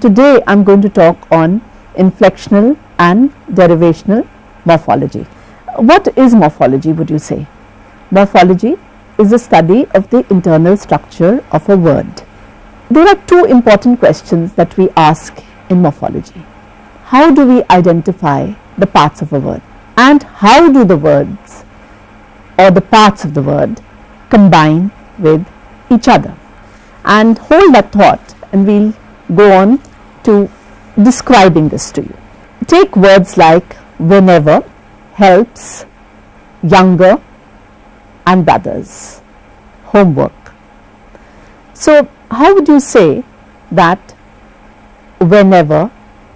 Today I am going to talk on inflectional and derivational morphology. What is morphology, would you say? Morphology is the study of the internal structure of a word. There are two important questions that we ask in morphology. How do we identify the parts of a word, and how do the words or the parts of the word combine with each other? And hold that thought and we'll go on to describing this to you. Take words like whenever, helps, younger and brothers, homework. So how would you say that whenever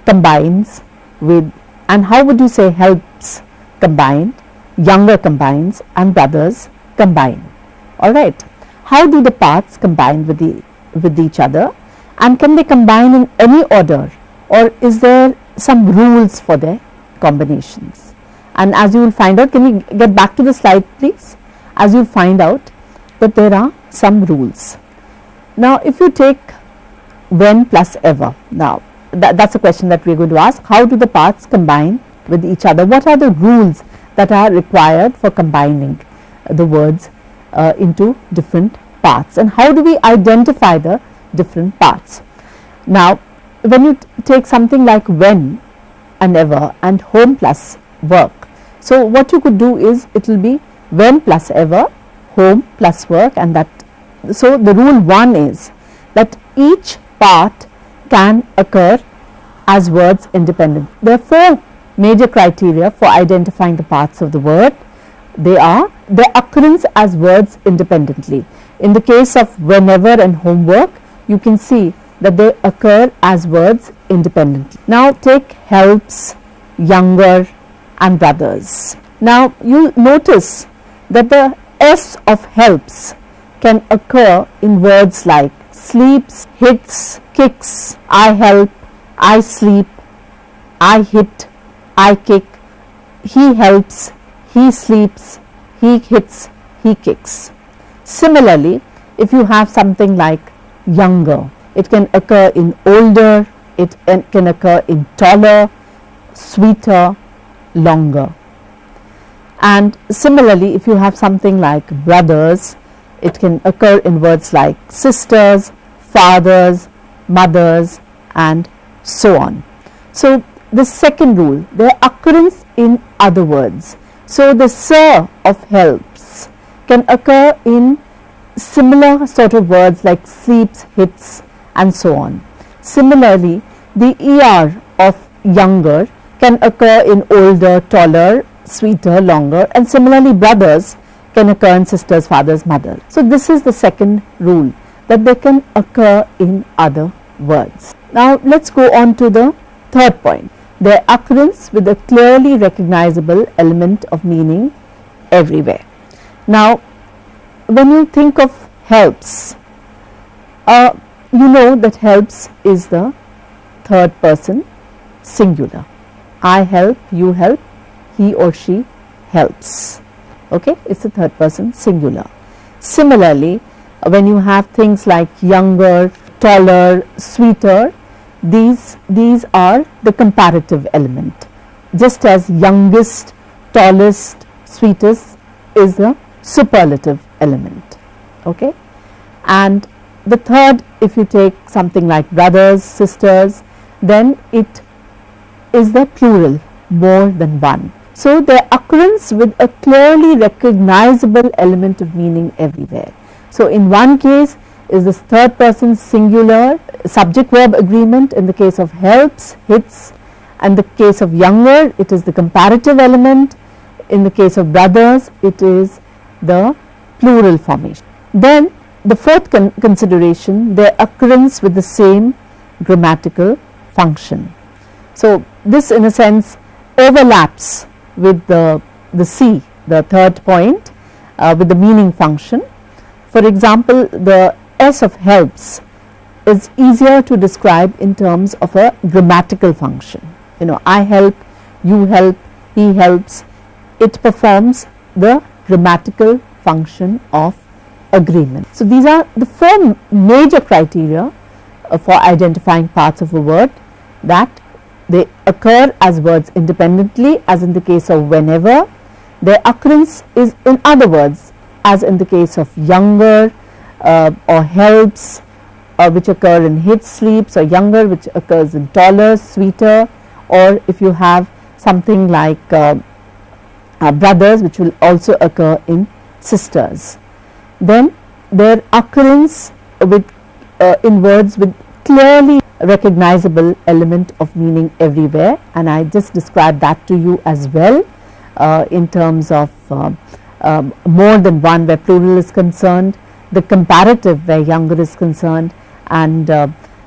combines with, and how would you say helps combined, younger combines and brothers combine? Alright, how do the parts combine with each other, and can they combine in any order, or is there some rules for their combinations? And as you will find out, can you get back to the slide please? As you will find out that there are some rules. Now if you take when plus ever, now that's a question that we are going to ask. How do the parts combine with each other? What are the rules that are required for combining the words into different parts, and how do we identify the different parts? Now when you take something like when and ever and home plus work, so what you could do is it will be when plus ever, home plus work, and that. So the rule 1 is that each part can occur as words independent. There are 4 major criteria for identifying the parts of the word. They are their occurrence as words independently. In the case of whenever and homework, you can see that they occur as words independently. Now take helps, younger and brothers. Now you notice that the S of helps can occur in words like sleeps, hits, kicks, I help, I sleep, I hit, I kick, he helps, he sleeps, he hits, he kicks. Similarly, if you have something like younger, it can occur in older, it can occur in taller, sweeter, longer. And similarly, if you have something like brothers, it can occur in words like sisters, fathers, mothers and so on. So the second rule, their occurrence in other words. So the sir of helps can occur in similar sort of words like sleeps, hits and so on. Similarly, the er of younger can occur in older, taller, sweeter, longer, and similarly brothers can occur in sisters, fathers, mothers. So this is the second rule, that they can occur in other words. Now let's go on to the third point, their occurrence with a clearly recognizable element of meaning everywhere. Now when you think of helps, you know that helps is the third person singular. I help, you help, he or she helps. Okay, it's the third person singular. Similarly, when you have things like younger, taller, sweeter, these are the comparative element, just as youngest, tallest, sweetest is the superlative element. Okay, and the third, if you take something like brothers, sisters, then it is the plural, more than one. So their occurrence with a clearly recognizable element of meaning everywhere. So in one case is this third person singular subject verb agreement, in the case of helps, hits, and the case of younger it is the comparative element, in the case of brothers it is the plural formation. Then the fourth consideration, their occurrence with the same grammatical function. So this in a sense overlaps with the C, the third point, with the meaning function. For example, the S of helps is easier to describe in terms of a grammatical function. You know, I help, you help, he helps. It performs the grammatical function of agreement. So these are the 4 major criteria for identifying parts of a word, that they occur as words independently, as in the case of whenever. Their occurrence is in other words, as in the case of younger or helps, which occur in hits, sleeps, or younger, which occurs in taller, sweeter, or if you have something like brothers, which will also occur in sisters. Then their occurrence with in words with clearly recognizable element of meaning everywhere, and I just described that to you as well in terms of more than one where plural is concerned, the comparative where younger is concerned, and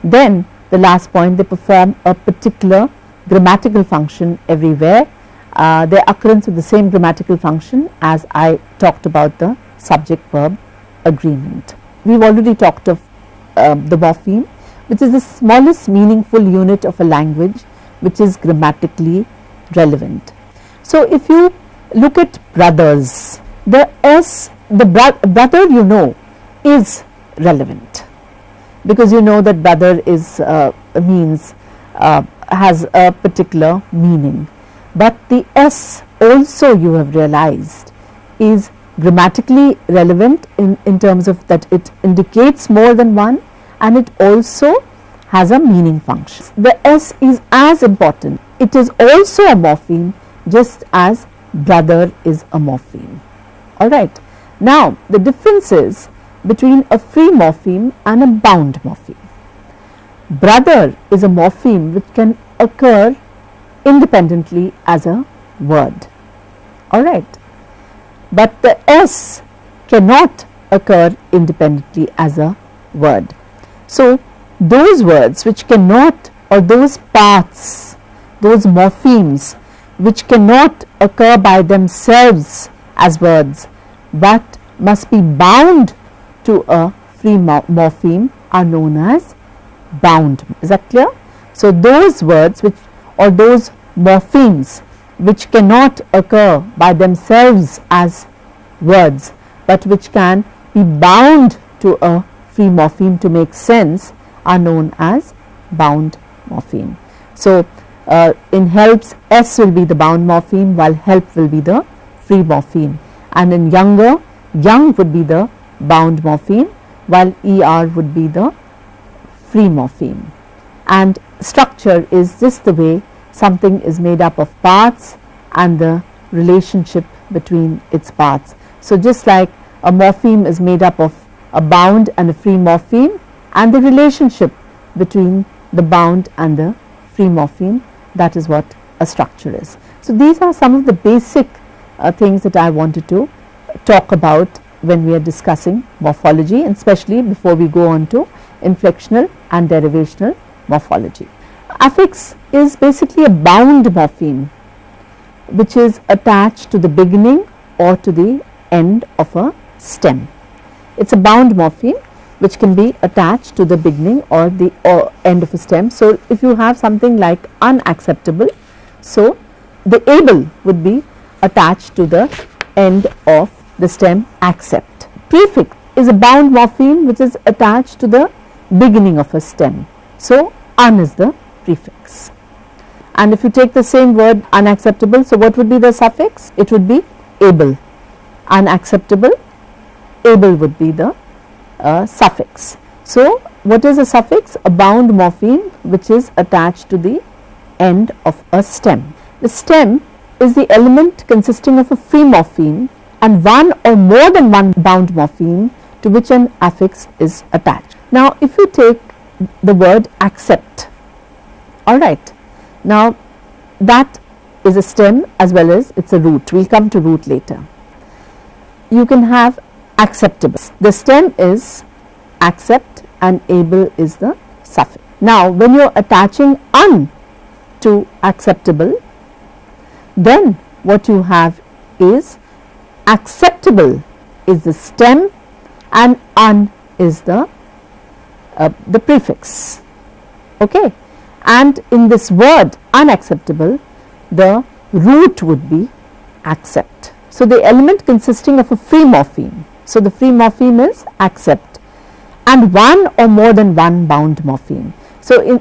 then the last point, they perform a particular grammatical function everywhere, their occurrence with the same grammatical function as I talked about the subject verb agreement. We have already talked of the morpheme, which is the smallest meaningful unit of a language which is grammatically relevant. So, if you look at brothers, the S, the brother you know is relevant, because you know that brother is means has a particular meaning, but the S also you have realized is grammatically relevant in terms of that it indicates more than one, and it also has a meaning function. The S is as important, it is also a morpheme just as brother is a morpheme. Alright. Now, the difference is between a free morpheme and a bound morpheme. Brother is a morpheme which can occur independently as a word. Alright. But the S cannot occur independently as a word. So, those words which cannot, or those parts, those morphemes which cannot occur by themselves as words, but must be bound to a free morpheme are known as bound. Is that clear? So, those words which, or those morphemes which cannot occur by themselves as words, but which can be bound to a free morpheme to make sense are known as bound morpheme. So, in helps S will be the bound morpheme, while help will be the free morpheme, and in younger, young would be the bound morpheme, while ER would be the free morpheme. And structure is just the way something is made up of parts and the relationship between its parts. So, just like a morpheme is made up of a bound and a free morpheme, and the relationship between the bound and the free morpheme, that is what a structure is. So, these are some of the basic things that I wanted to talk about when we are discussing morphology, and especially before we go on to inflectional and derivational morphology. Affix is basically a bound morpheme which is attached to the beginning or to the end of a stem. It is a bound morpheme which can be attached to the beginning or the end of a stem. So, if you have something like unacceptable, so the able would be attached to the end of the stem accept. Prefix is a bound morpheme which is attached to the beginning of a stem. So, un is the prefix. And if you take the same word unacceptable, so what would be the suffix? It would be able. Unacceptable, able would be the suffix. So, what is a suffix? A bound morpheme which is attached to the end of a stem. The stem is the element consisting of a free morpheme and one or more than one bound morpheme to which an affix is attached. Now, if you take the word accept, alright, now that is a stem as well as it is a root. We will come to root later. You can have acceptable. The stem is accept and able is the suffix. Now, when you are attaching un to acceptable, then what you have is acceptable is the stem and un is the prefix. Okay. And in this word unacceptable, the root would be accept. So, the element consisting of a free morpheme. So, the free morpheme is accept, and one or more than one bound morpheme. So,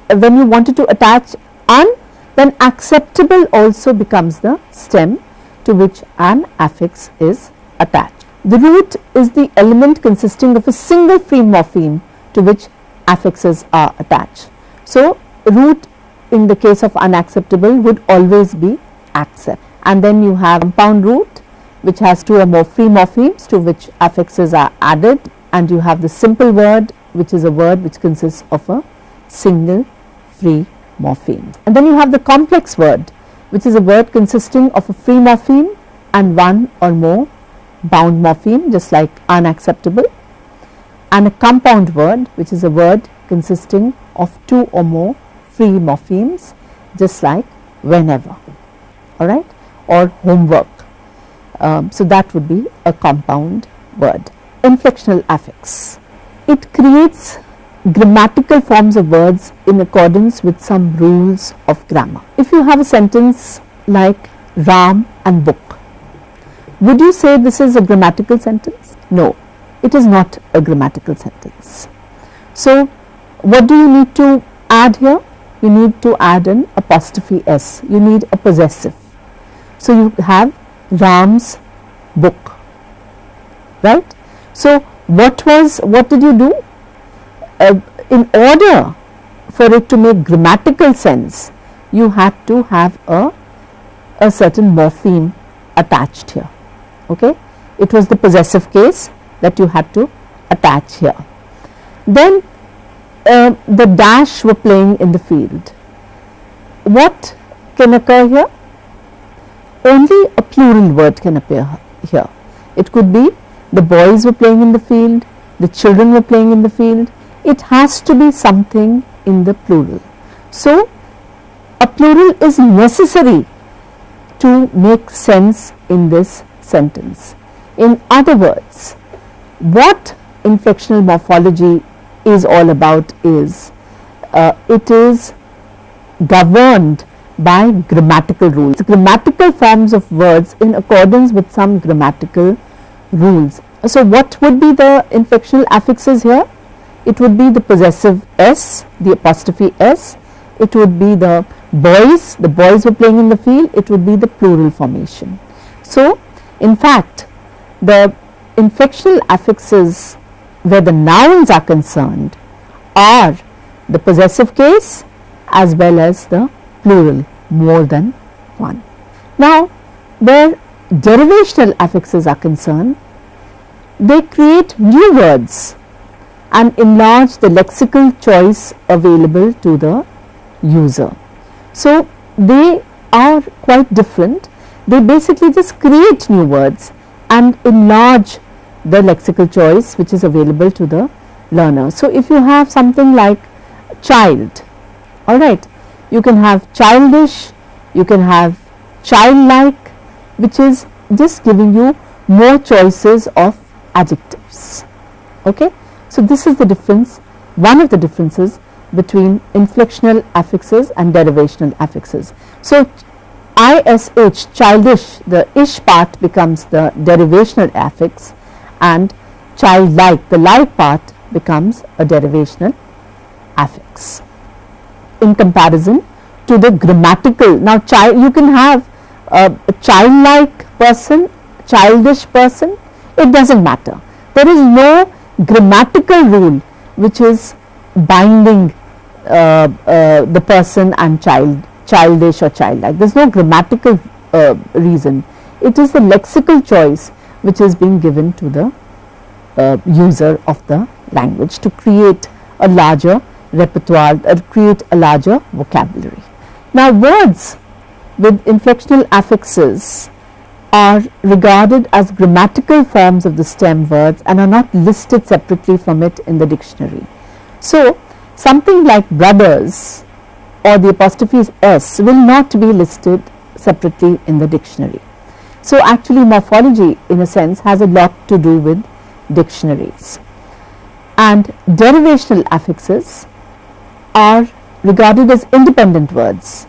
when you wanted to attach un, then acceptable also becomes the stem to which an affix is attached. The root is the element consisting of a single free morpheme to which affixes are attached. So, root in the case of unacceptable would always be accept, and then you have compound root which has two or more free morphemes to which affixes are added, and you have the simple word which is a word which consists of a single free morpheme. And then you have the complex word which is a word consisting of a free morpheme and one or more bound morpheme, just like unacceptable, and a compound word which is a word consisting of two or more free morphemes, just like whenever, all right, or homework. So, that would be a compound word. Inflectional affix. It creates grammatical forms of words in accordance with some rules of grammar. If you have a sentence like Ram and book, would you say this is a grammatical sentence? No, it is not a grammatical sentence. So, what do you need to add here? You need to add an apostrophe s, you need a possessive. So, you have Ram's book, right. So, what did you do? In order for it to make grammatical sense, you had to have a certain morpheme attached here, okay. It was the possessive case that you had to attach here. Then the dash were playing in the field. What can occur here? Only a plural word can appear here. It could be the boys were playing in the field, the children were playing in the field. It has to be something in the plural. So, a plural is necessary to make sense in this sentence. In other words, what inflectional morphology is all about is, it is governed by grammatical rules, grammatical forms of words in accordance with some grammatical rules. So, what would be the inflectional affixes here? It would be the possessive s, the apostrophe s, it would be the boys were playing in the field, it would be the plural formation. So, in fact, the inflectional affixes where the nouns are concerned are the possessive case as well as the plural, more than one. Now, where derivational affixes are concerned, they create new words and enlarge the lexical choice available to the user. So, they are quite different. They basically just create new words and enlarge the lexical choice which is available to the learner. So, if you have something like child, all right, you can have childish, you can have childlike, which is just giving you more choices of adjectives, okay. So, this is the difference, one of the differences between inflectional affixes and derivational affixes. So, ish, childish, the ish part becomes the derivational affix, and childlike, the like part becomes a derivational affix in comparison to the grammatical. Now, you can have a childlike person, childish person, it does not matter. There is no grammatical rule which is binding the person and childish or childlike. There is no grammatical reason. It is the lexical choice which is being given to the user of the language to create a larger repertoire, create a larger vocabulary. Now, words with inflectional affixes are regarded as grammatical forms of the stem words and are not listed separately from it in the dictionary. So, something like brothers or the apostrophe s will not be listed separately in the dictionary. So, actually morphology in a sense has a lot to do with dictionaries, and derivational affixes are regarded as independent words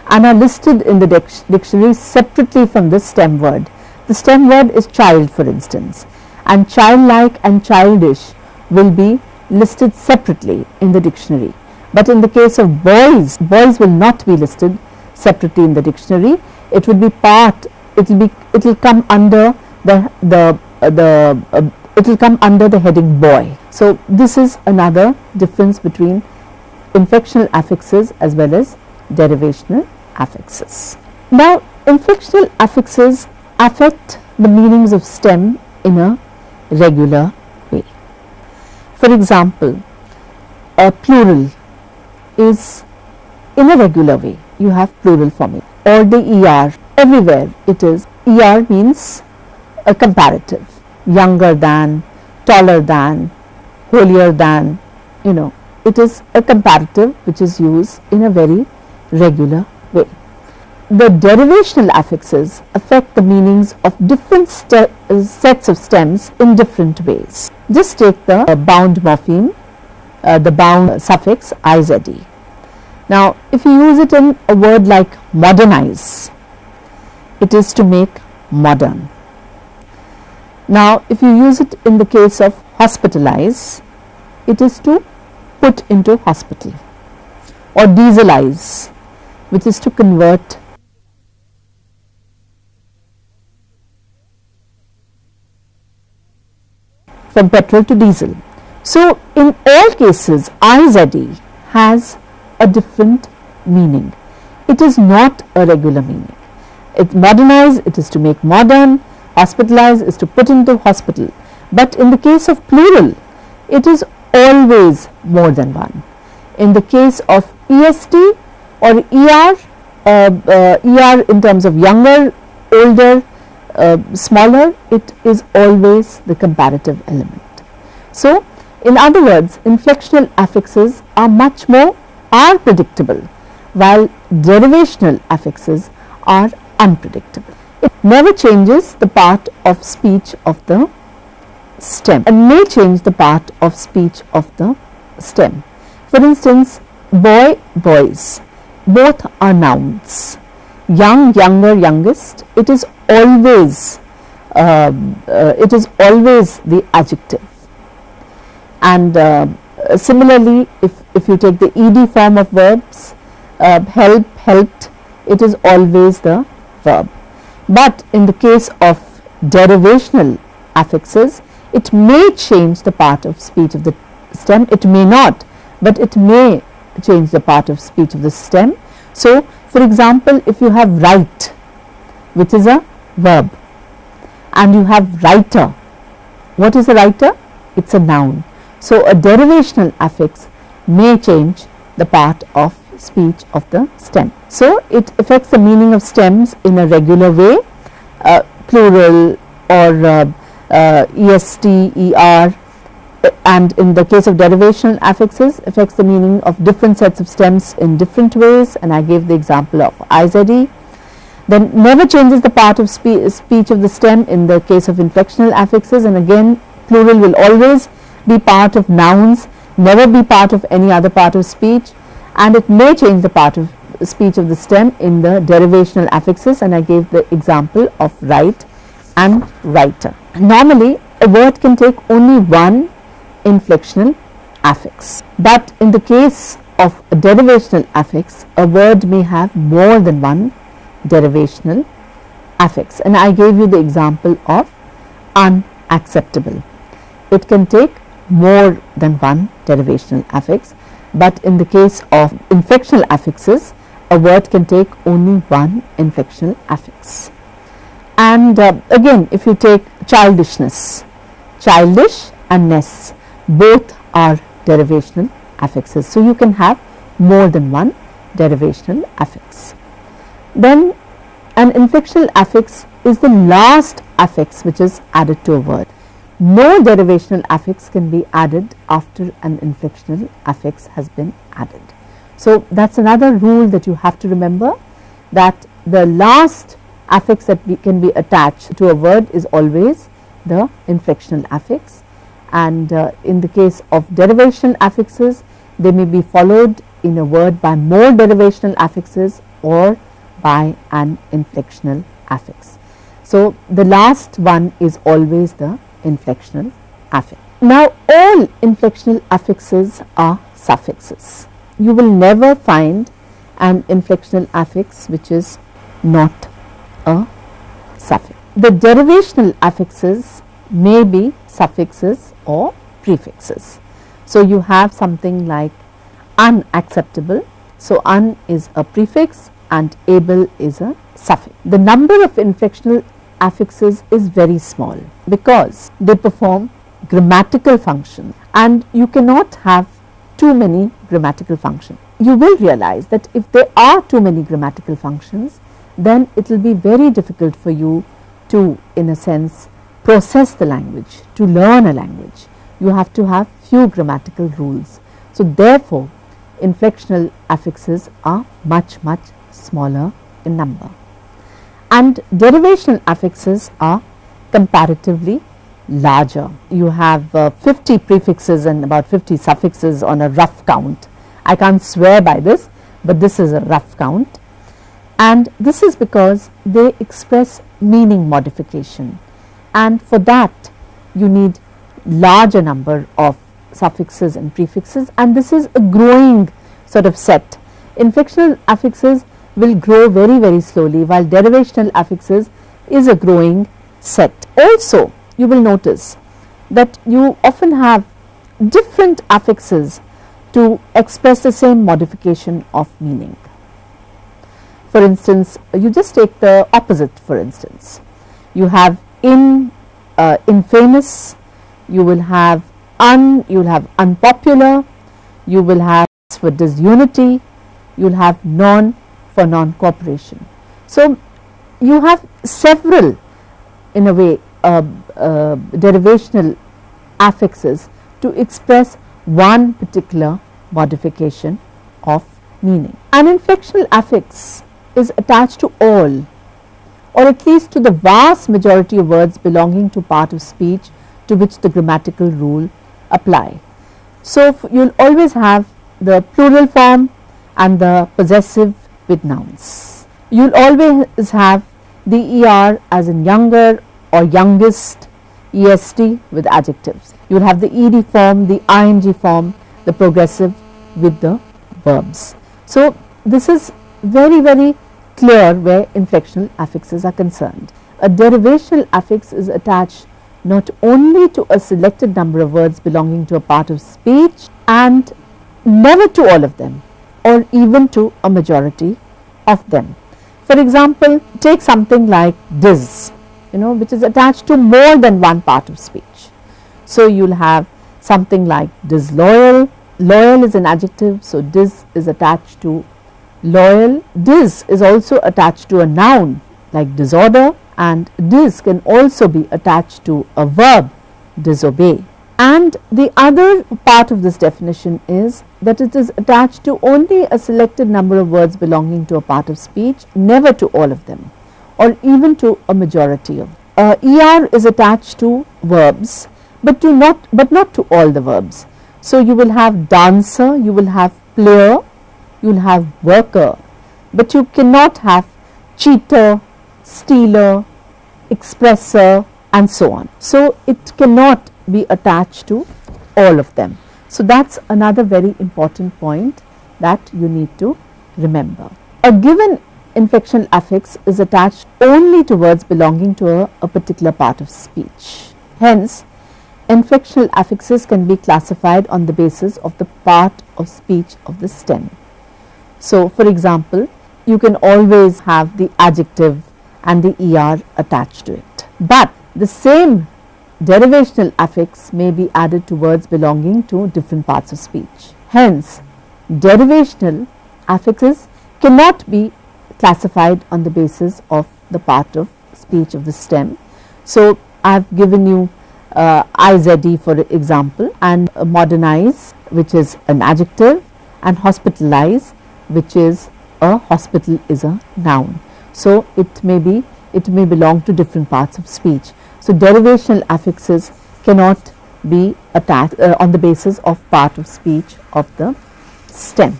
and are listed in the dictionary separately from the stem word. The stem word is child, for instance, and childlike and childish will be listed separately in the dictionary. But in the case of boys, boys will not be listed separately in the dictionary. It will be part, it will come under it will come under the heading boy. So this is another difference between inflectional affixes as well as derivational affixes. Now inflectional affixes affect the meanings of stem in a regular way. For example, a plural is in a regular way, you have plural forming, or the ER, everywhere it is. ER means a comparative, younger than, taller than, holier than, it is a comparative which is used in a very regular way. The derivational affixes affect the meanings of different sets of stems in different ways. Just take the bound morpheme, the bound suffix izd. Now if you use it in a word like modernize, it is to make modern. Now if you use it in the case of hospitalize, it is to put into hospital, or dieselize, which is to convert from petrol to diesel. So in all cases izd has a different meaning. It is not a regular meaning. Modernize, it is to make modern, hospitalize is to put into hospital, but in the case of plural it is always more than one. In the case of est or er in terms of younger, older, smaller, it is always the comparative element. So in other words, inflectional affixes are predictable, while derivational affixes are unpredictable. It never changes the part of speech of the stem and may change the part of speech of the stem. For instance, boy, boys, both are nouns. Young, younger, youngest, it is always the adjective. And similarly, if you take the ed form of verbs, help, helped, it is always the verb. But in the case of derivational affixes, it may change the part of speech of the stem, it may not, but it may change the part of speech of the stem. So for example, if you have write, which is a verb, and you have writer, what is a writer? It's a noun. So a derivational affix may change the part of speech of the stem. So it affects the meaning of stems in a regular way, plural or est, er, and in the case of derivational affixes affects the meaning of different sets of stems in different ways, and I gave the example of izd. Then never changes the part of speech of the stem in the case of inflectional affixes, and again plural will always be part of nouns, never be part of any other part of speech, and it may change the part of speech of the stem in the derivational affixes, and I gave the example of write and writer. Normally a word can take only one inflectional affix, but in the case of a derivational affix, a word may have more than one derivational affix, and I gave you the example of unacceptable. It can take more than one derivational affix, but in the case of inflectional affixes, a word can take only one inflectional affix. And again, if you take childishness, childish and ness, both are derivational affixes. So you can have more than one derivational affix. Then an inflectional affix is the last affix which is added to a word. No derivational affix can be added after an inflectional affix has been added. So that's another rule that you have to remember, that the last affix that can be attached to a word is always the inflectional affix, and in the case of derivational affixes, they may be followed in a word by more derivational affixes or by an inflectional affix. So the last one is always the inflectional affix. Now, all inflectional affixes are suffixes. You will never find an inflectional affix which is not a suffix. The derivational affixes may be suffixes or prefixes. So, you have something like unacceptable. So, un is a prefix and able is a suffix. The number of inflectional affixes is very small because they perform grammatical function, and you cannot have too many grammatical functions. You will realize that if there are too many grammatical functions, then it will be very difficult for you to, in a sense, process the language, to learn a language. You have to have few grammatical rules. So, therefore, inflectional affixes are much smaller in number, and derivational affixes are comparatively larger. You have 50 prefixes and about 50 suffixes on a rough count. I can't swear by this, but this is a rough count, and this is because they express meaning modification, and for that you need larger number of suffixes and prefixes, and this is a growing sort of set. Inflectional affixes will grow very slowly, while derivational affixes is a growing set. Also, you will notice that you often have different affixes to express the same modification of meaning. For instance, you just take the opposite. For instance, you have infamous, you will have you will have unpopular, you will have for disunity, you will have non for non-cooperation. So, you have several, in a way, derivational affixes to express one particular modification of meaning. An inflectional affix is attached to all, or at least to the vast majority of words belonging to part of speech to which the grammatical rule apply. So, you will always have the plural form and the possessive with nouns. You will always have the ER as in younger or youngest, EST with adjectives. You will have the ED form, the ING form, the progressive with the verbs. So, this is very clear where inflectional affixes are concerned. A derivational affix is attached not only to a selected number of words belonging to a part of speech and never to all of them, or even to a majority of them. For example, take something like dis, which is attached to more than one part of speech. So, you will have something like disloyal. Loyal is an adjective, so dis is attached to loyal. Dis is also attached to a noun like disorder, and dis can also be attached to a verb, disobey. And the other part of this definition is that it is attached to only a selected number of words belonging to a part of speech, never to all of them, or even to a majority of them. ER is attached to verbs, but not to all the verbs. So, you will have dancer, you will have player, you will have worker, but you cannot have cheater, stealer, expressor, and so on. So, it cannot be attached to all of them. So, that is another very important point that you need to remember. A given inflectional affix is attached only to words belonging to a particular part of speech. Hence, inflectional affixes can be classified on the basis of the part of speech of the stem. So, for example, you can always have the adjective and the ER attached to it, but the same derivational affix may be added to words belonging to different parts of speech. Hence, derivational affixes cannot be classified on the basis of the part of speech of the stem. So, I have given you IZD for example, and modernize, which is an adjective, and hospitalize, which is a hospital is a noun. So, it may belong to different parts of speech. So, derivational affixes cannot be attached on the basis of part of speech of the stem.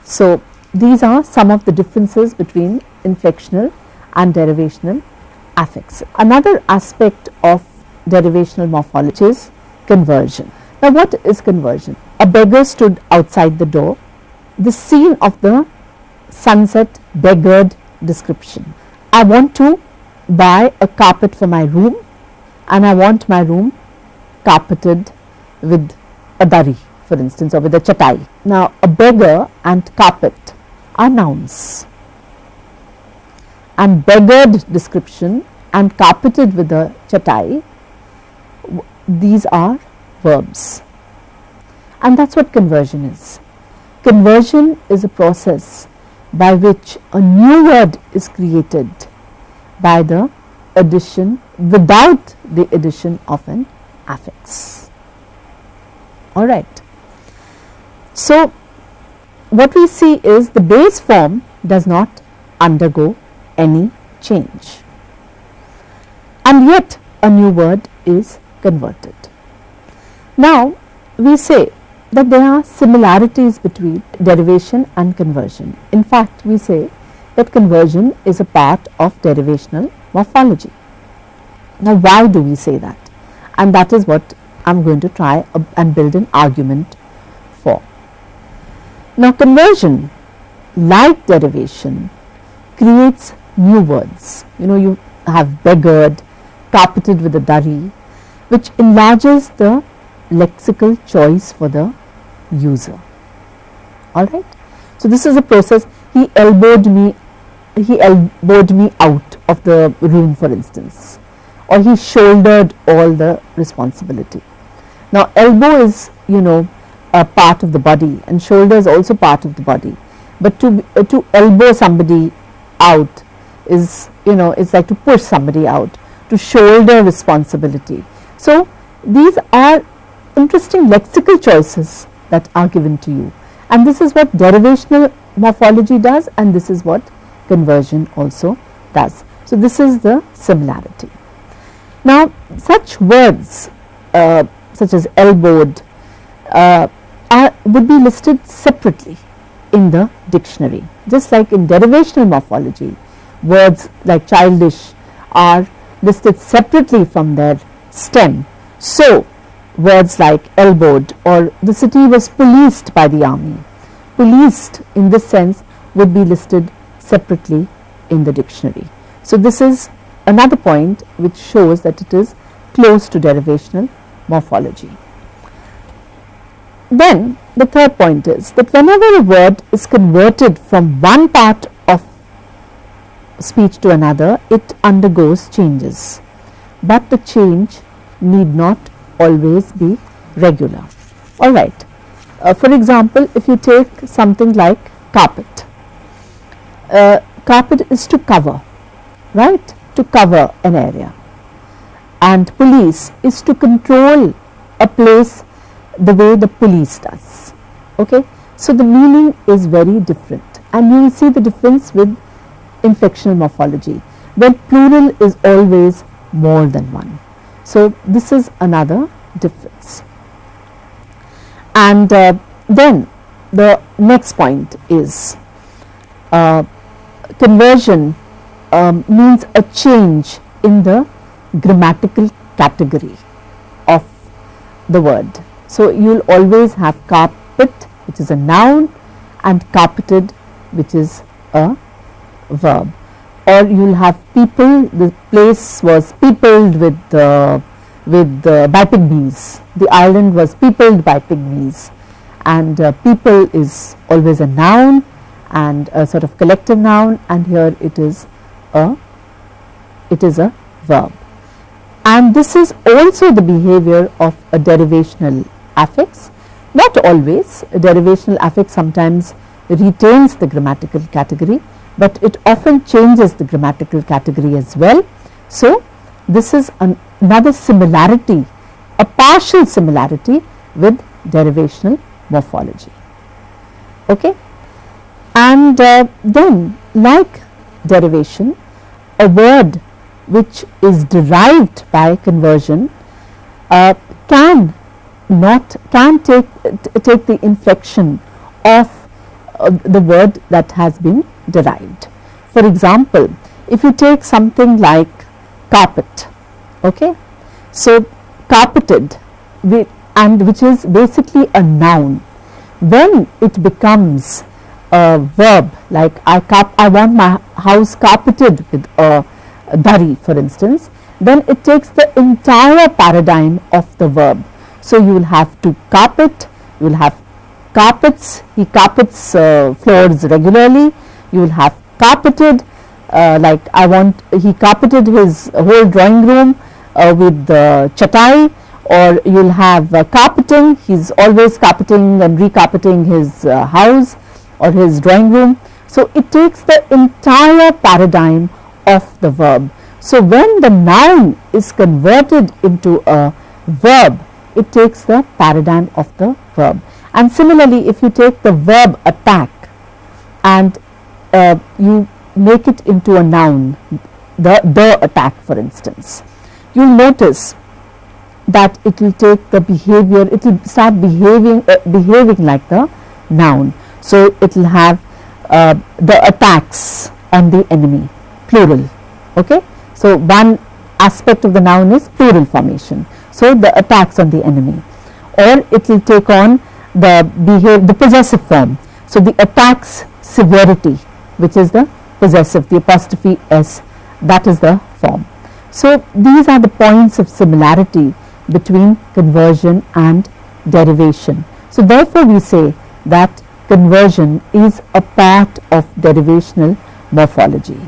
So, these are some of the differences between inflectional and derivational affixes. Another aspect of derivational morphology is conversion. Now what is conversion? A beggar stood outside the door. The scene of the sunset beggared description. I want to buy a carpet for my room, and I want my room carpeted with a dari, for instance, or with a chatai. Now a beggar and carpet are nouns, and beggared description and carpeted with a chatai, these are verbs, and that's what conversion is. Conversion is a process by which a new word is created by the addition, without the addition of an affix. All right. So what we see is the base form does not undergo any change, and yet a new word is converted. Now we say that there are similarities between derivation and conversion. In fact, we say that conversion is a part of derivational morphology. Now why do we say that? And that is what I am going to try and build an argument for. Now conversion, like derivation, creates new words. You know, you have beggared, carpeted with a dari, which enlarges the lexical choice for the user. All right. So this is a process. He elbowed me out of the room, for instance, or he shouldered all the responsibility. Now elbow is, you know, a part of the body, and shoulder is also part of the body, but to elbow somebody out is, you know, it's like to push somebody out, to shoulder responsibility. So these are interesting lexical choices that are given to you, and this is what derivational morphology does, and this is what conversion also does. So this is the similarity. Now such words such as elbowed would be listed separately in the dictionary, just like in derivational morphology words like childish are listed separately from their stem. So words like elbowed, or the city was policed by the army, policed in this sense would be listed separately in the dictionary. So this is another point which shows that it is close to derivational morphology. Then the third point is that whenever a word is converted from one part of speech to another, it undergoes changes, but the change need not always be regular. All right. For example, if you take something like carpet, carpet is to cover, right, to cover an area, and police is to control a place the way the police does. Okay, so the meaning is very different, and you will see the difference with inflectional morphology, where plural is always more than one. So this is another difference. And then the next point is conversion means a change in the grammatical category of the word. So you will always have carpet, which is a noun, and carpeted, which is a verb. Or you will have people, the place was peopled with by pygmies, the island was peopled by pygmies, and people is always a noun and a sort of collective noun, and here it is a verb. And this is also the behavior of a derivational affix. Not always, a derivational affix sometimes retains the grammatical category, but it often changes the grammatical category as well. So this is another similarity, a partial similarity with derivational morphology. Okay, and then like derivation, a word which is derived by conversion can take the inflection of the word that has been derived. For example, if you take something like carpet, okay, so carpeted and which is basically a noun. When it becomes a verb, like I want my house carpeted with a dari, for instance, then it takes the entire paradigm of the verb. So you will have to carpet, you will have carpets, he carpets floors regularly, you will have carpeted, like he carpeted his whole drawing room with the chatai, or you will have carpeting, he is always carpeting and recarpeting his house or his drawing room. So it takes the entire paradigm of the verb. So when the noun is converted into a verb, it takes the paradigm of the verb. And similarly, if you take the verb attack and you make it into a noun, the attack, for instance, you will notice that it will take the behavior, it will start behaving like the noun. So it will have the attacks on the enemy, plural. Okay, so one aspect of the noun is plural formation. So the attacks on the enemy, or it will take on the possessive form. So the attacks severity, which is the possessive, the apostrophe s, that is the form. So these are the points of similarity between conversion and derivation. So therefore we say that conversion is a part of derivational morphology.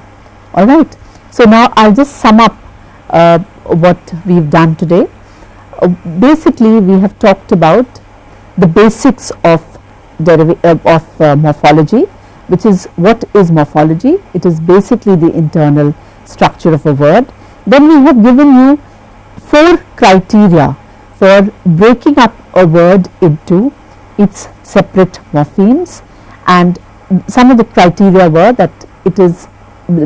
All right. So now I'll just sum up what we've done today. Basically we have talked about the basics of morphology, which is what is morphology. It is basically the internal structure of a word. Then we have given you 4 criteria for breaking up a word into its separate morphemes, and some of the criteria were that it is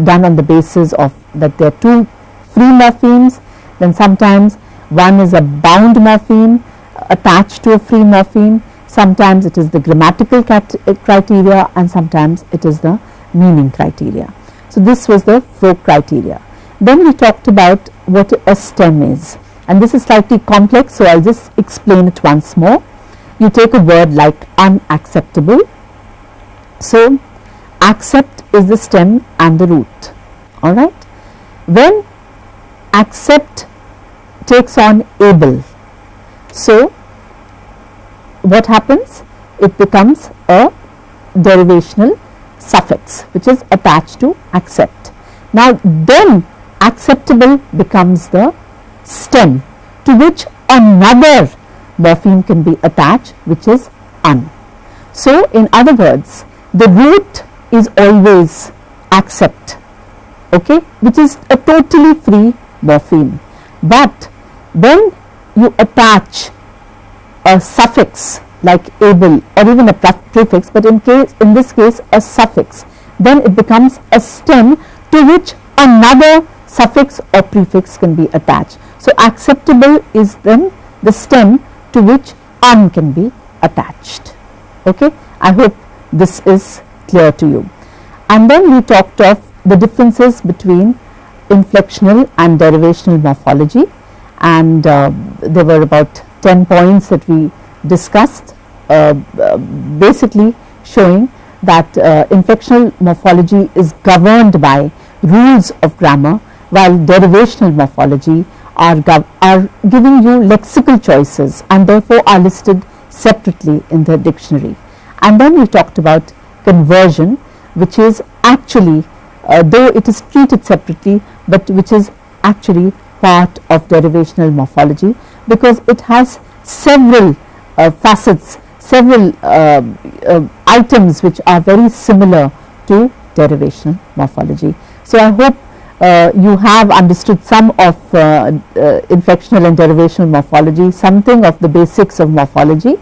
done on the basis of that there are 2 free morphemes, then sometimes one is a bound morpheme attached to a free morpheme, sometimes it is the grammatical criteria, and sometimes it is the meaning criteria. So this was the 4 criteria. Then we talked about what a stem is, and this is slightly complex, so I'll just explain it once more. You take a word like unacceptable. So accept is the stem and the root. All right. When accept takes on able, so what happens? It becomes a derivational suffix which is attached to accept. Now then acceptable becomes the stem to which another morpheme can be attached, which is un. So in other words, the root is always accept, okay, which is a totally free morpheme. But when you attach a suffix like able or even a prefix, but in this case a suffix, then it becomes a stem to which another suffix or prefix can be attached. So acceptable is then the stem to which un can be attached. Okay, I hope this is clear to you. And then we talked of the differences between inflectional and derivational morphology, and there were about 10 points that we discussed, basically showing that inflectional morphology is governed by rules of grammar, while derivational morphology are giving you lexical choices and therefore are listed separately in the dictionary. And then we talked about conversion, which is actually, though it is treated separately, but which is actually part of derivational morphology, because it has several facets, several items which are very similar to derivational morphology. So I hope you have understood some of inflectional and derivational morphology, something of the basics of morphology,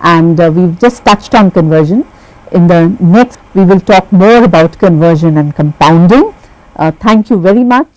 and we've just touched on conversion. In the next we will talk more about conversion and compounding. Thank you very much.